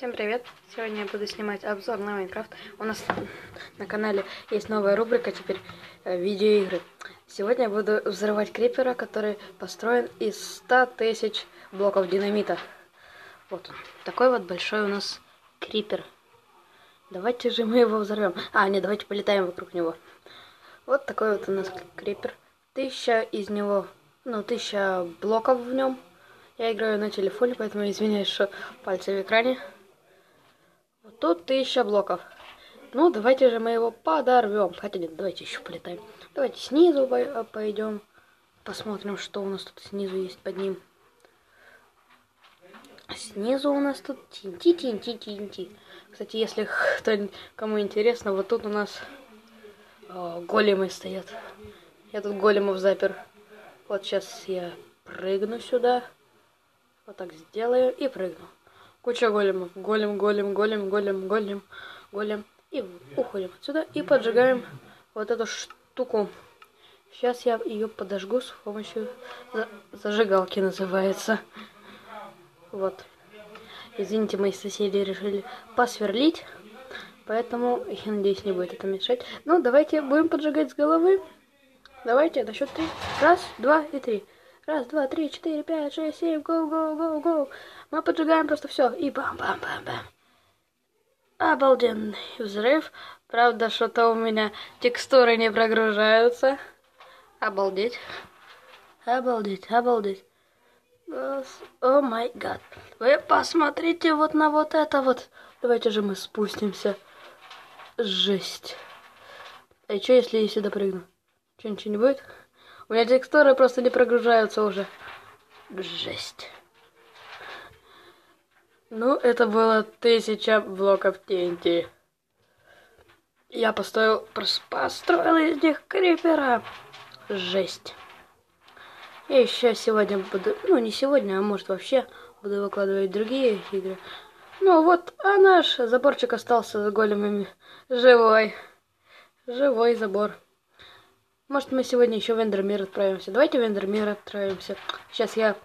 Всем привет! Сегодня я буду снимать обзор на Майнкрафт. У нас на канале есть новая рубрика теперь видеоигры. Сегодня я буду взрывать крипера, который построен из 100 тысяч блоков динамита. Вот он. Такой вот большой у нас крипер. Давайте же мы его взорвем. Нет, давайте полетаем вокруг него. Вот такой вот у нас крипер. 1000 из него, 1000 блоков в нем. Я играю на телефоне, поэтому извиняюсь, что пальцы в экране. Вот тут 1000 блоков. Ну, давайте же мы его подорвем. Хотя нет, давайте еще полетаем. Давайте снизу пойдем. Посмотрим, что у нас тут снизу есть под ним. Снизу у нас тут TNT. Кстати, если кому интересно, вот тут у нас големы стоят. Я тут големов запер. Вот сейчас я прыгну сюда. Вот так сделаю и прыгну. Куча големов. Голем. И уходим отсюда и поджигаем вот эту штуку. Сейчас я ее подожгу с помощью зажигалки, называется. Вот. Извините, мои соседи решили посверлить. Поэтому, я надеюсь, не будет это мешать. Ну, давайте будем поджигать с головы. Давайте, на счет 3. Раз, два и 3. Раз, два, 3, 4, 5, 6, 7. Go. Мы поджигаем просто все. И бам-бам-бам-бам. Обалденный взрыв. Правда, что-то у меня текстуры не прогружаются. Обалдеть. О май гад. Вы посмотрите вот на вот это вот. Давайте же мы спустимся. Жесть. А что, если я сюда прыгну? Что, ничего не будет? У меня текстуры просто не прогружаются уже. Жесть. Ну, это было 1000 блоков TNT. Я построил из них крипера. Жесть. Я еще сегодня буду... не сегодня, а может вообще буду выкладывать другие игры. Ну вот, а наш заборчик остался с големами. Живой забор. Может, мы сегодня еще в Эндермир отправимся. Давайте в Эндермир отправимся. Сейчас я...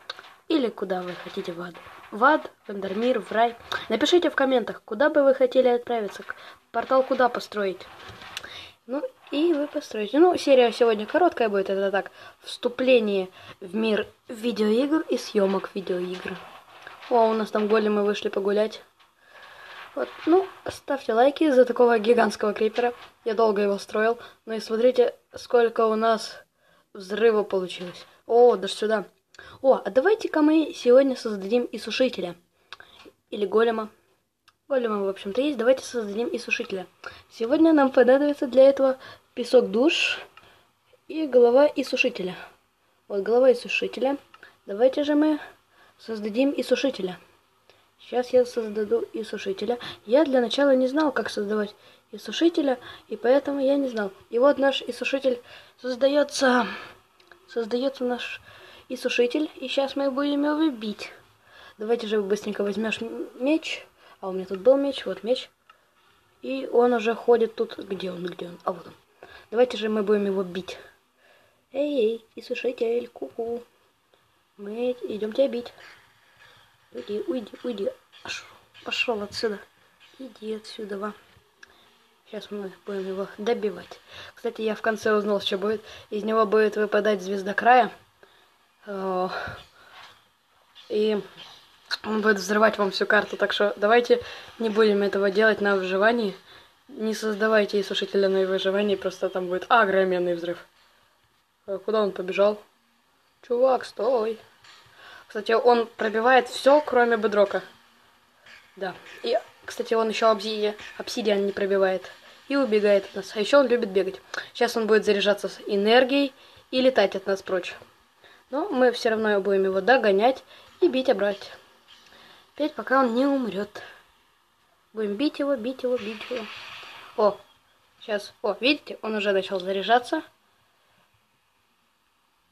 Или куда вы хотите в ад? В ад, в Эндермир, в рай. Напишите в комментах, куда бы вы хотели отправиться. Портал куда построить. Ну, и вы построите. Ну, серия сегодня короткая будет. Это так, вступление в мир видеоигр и съемок видеоигр. О, у нас там големы вышли погулять. Вот, ну, ставьте лайки за такого гигантского крипера. Я долго его строил. Ну и смотрите, сколько у нас взрыва получилось. О, даже сюда. О, а давайте-ка мы сегодня создадим и сушителя. Или голема. Голема, в общем-то, есть. Давайте создадим и сушителя. Сегодня нам понадобится для этого песок душ и голова и сушителя. Вот, голова и сушителя. Давайте же мы создадим и сушителя. Сейчас я создаю и сушителя. Я для начала не знал, как создавать и сушителя, и поэтому я не знал. И вот наш и сушитель создается наш и сушитель, и сейчас мы будем его бить. Давайте же быстренько возьмешь меч. А у меня тут был меч, вот меч. И он уже ходит тут. Где он? А вот он. Давайте же мы будем его бить. Эй, и сушитель, ку-ку. Мы идем тебя бить. Уйди. Пошел отсюда. Иди отсюда, ва. Сейчас мы будем его добивать. Кстати, я в конце узнал, что будет. Из него будет выпадать звезда края. И он будет взрывать вам всю карту. Так что давайте не будем этого делать на выживании. Не создавайте и сушителя на выживании. Просто там будет огроменный взрыв. Куда он побежал? Чувак, стой. Кстати, он пробивает все, кроме бедрока. Да. И, кстати, он еще обсидиан не пробивает. И убегает от нас. А еще он любит бегать. Сейчас он будет заряжаться с энергией и летать от нас прочь. Но мы все равно будем его догонять и бить обратно. Опять пока он не умрет. Будем бить его. О, сейчас. О, видите, он уже начал заряжаться.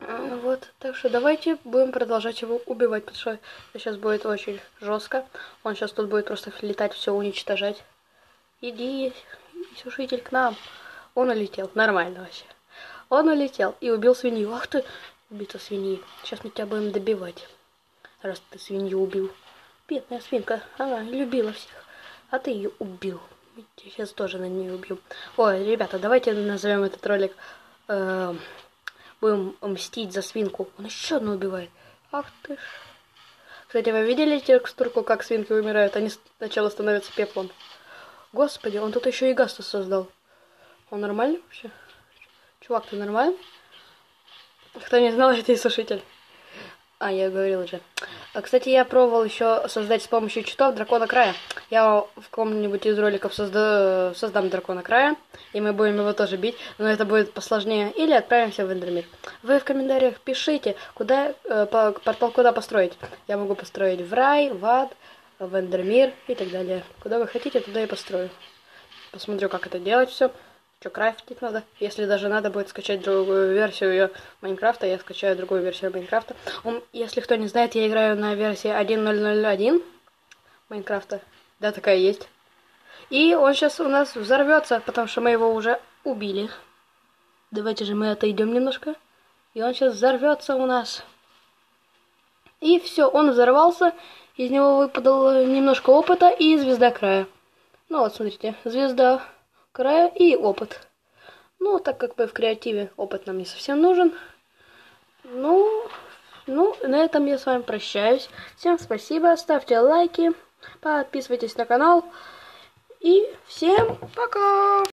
Вот, так что давайте будем продолжать его убивать, потому что сейчас будет очень жестко. Он сейчас тут будет просто летать, все уничтожать. Иди, сушитель, к нам. Он улетел, нормально вообще. Он улетел и убил свинью. Ах ты, убита свиньи. Сейчас мы тебя будем добивать, раз ты свинью убил. Бедная свинка, она любила всех, а ты ее убил. Я сейчас тоже на нее убью. Ой, ребята, давайте назовем этот ролик будем мстить за свинку. Он еще одну убивает. Ах ты ж. Кстати, вы видели текстурку, как свинки умирают? Они сначала становятся пеплом. Господи, он тут еще и Гаста создал. Он нормальный вообще? Чувак, ты нормальный? Кто не знал, это иссушитель. А, я говорил уже. Кстати, я пробовал еще создать с помощью читов Дракона Края. Я в каком-нибудь из роликов создам Дракона Края, и мы будем его тоже бить, но это будет посложнее. Или отправимся в Эндермир. Вы в комментариях пишите, куда портал куда построить. Я могу построить в рай, в ад, в Эндермир и так далее. Куда вы хотите, туда и построю. Посмотрю, как это делать все. Что, крафтить надо? Если даже надо будет скачать другую версию Майнкрафта, я скачаю другую версию Майнкрафта. Если кто не знает, я играю на версии 1.0.0.1 Майнкрафта. Да, такая есть. И он сейчас у нас взорвется, потому что мы его уже убили. Давайте же мы отойдем немножко. И он сейчас взорвется у нас. И все, он взорвался. Из него выпадало немножко опыта и звезда края. Ну вот, смотрите, звезда края и опыт. Ну, так как мы в креативе, опыт нам не совсем нужен. Ну, на этом я с вами прощаюсь. Всем спасибо, ставьте лайки, подписывайтесь на канал. И всем пока!